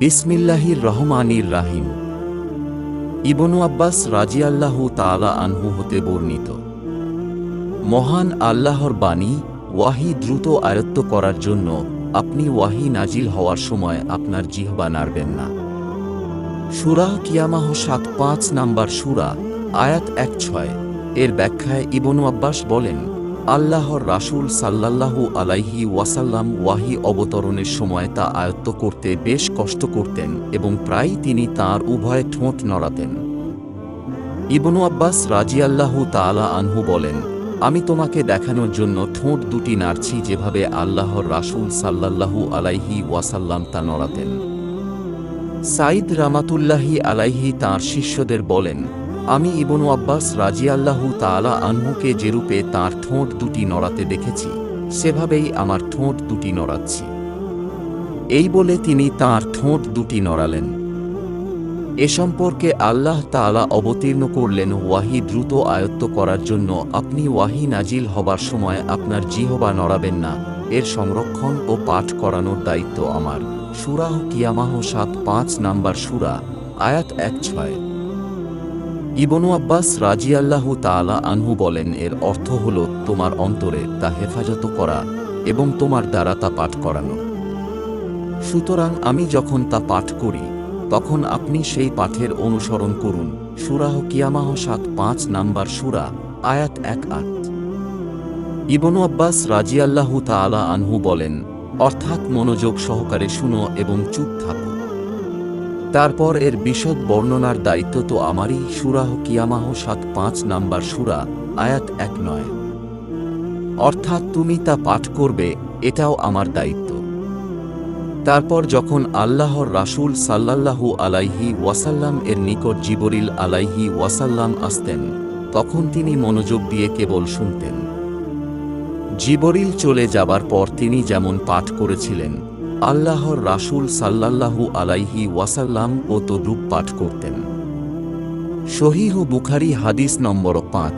বিসমিল্লাহির রহমানির রাহিম। ইবনু আব্বাস রাজিয়াল্লাহু তাআলা আনহু হতে বর্ণিত, মহান আল্লাহর বাণী, ওয়াহি দ্রুত আয়ত্ত করার জন্য আপনি ওয়াহি নাজিল হওয়ার সময় আপনার জিহ্বা নাড়বেন না। সূরা কিয়ামাহ ৭-৫ নাম্বার সূরা, আয়াত ১-৬। এর ব্যাখ্যায় ইবনু আব্বাস বলেন, আল্লাহর রাসূল সাল্লাল্লাহু আলাইহি ওয়াসাল্লাম ওয়াহি অবতরণের সময় তা আয়ত্ত করতে বেশ কষ্ট করতেন এবং প্রায়ই তিনি তাঁর উভয় ঠোঁট নড়াতেন। ইবনু আব্বাস রাজিয়াল্লাহু তাআলা আনহু বলেন, আমি তোমাকে দেখানোর জন্য ঠোঁট দুটি নাড়ছি যেভাবে আল্লাহর রাসূল সাল্লাল্লাহু আলাইহি ওয়াসাল্লাম তা নড়াতেন। সাইদ রাহমাতুল্লাহি আলাইহি তাঁর শিষ্যদের বলেন, আমি ইবনু আব্বাস রাজিয়াল্লাহু তাআলা আনহুকে যেরূপে তাঁর ঠোঁট দুটি নড়াতে দেখেছি, সেভাবেই আমার ঠোঁট দুটি নড়াচ্ছি। এই বলে তিনি তাঁর ঠোঁট দুটি নড়ালেন। এ সম্পর্কে আল্লাহ তাআলা অবতীর্ণ করলেন, ওয়াহি দ্রুত আয়ত্ত করার জন্য আপনি ওয়াহি নাজিল হবার সময় আপনার জিহবা নড়াবেন না, এর সংরক্ষণ ও পাঠ করানোর দায়িত্ব আমার। সূরা কিয়ামাহ ৭-৫ নাম্বার সূরা, আয়াত ১-৬। ইবনু আব্বাস রাজিয়াল্লাহু তাআলা আনহু বলেন, এর অর্থ হল তোমার অন্তরে তা হেফাজত করা এবং তোমার দ্বারা তা পাঠ করানো। সুতরাং আমি যখন তা পাঠ করি তখন আপনি সেই পাঠের অনুসরণ করুন। সূরা কিয়ামাহ ৭-৫ নাম্বার সূরা, আয়াত ১-৮। ইবনু আব্বাস রাজিয়াল্লাহু তাআলা আনহু বলেন, অর্থাৎ মনোযোগ সহকারে শুনো এবং চুপ থাকো। তারপর এর বিশদ বর্ণনার দায়িত্ব তো আমারই। সূরা কিয়ামাহ ৭-৫ নাম্বার সূরা, আয়াত ১-৯। অর্থাৎ তুমি তা পাঠ করবে, এটাও আমার দায়িত্ব। তারপর যখন আল্লাহর রাসূল সাল্লাল্লাহু আলাইহি ওয়াসাল্লাম এর নিকট জিবরিল আলাইহি ওয়াসাল্লাম আসতেন, তখন তিনি মনোযোগ দিয়ে কেবল শুনতেন। জিবরিল চলে যাবার পর তিনি যেমন পাঠ করেছিলেন, আল্লাহর রাসূল সাল্লাল্লাহু আলাইহি ওয়াসাল্লাম ও তদ্রূপ পাঠ করতেন। সহিহ বুখারী হাদিস নম্বর ৫।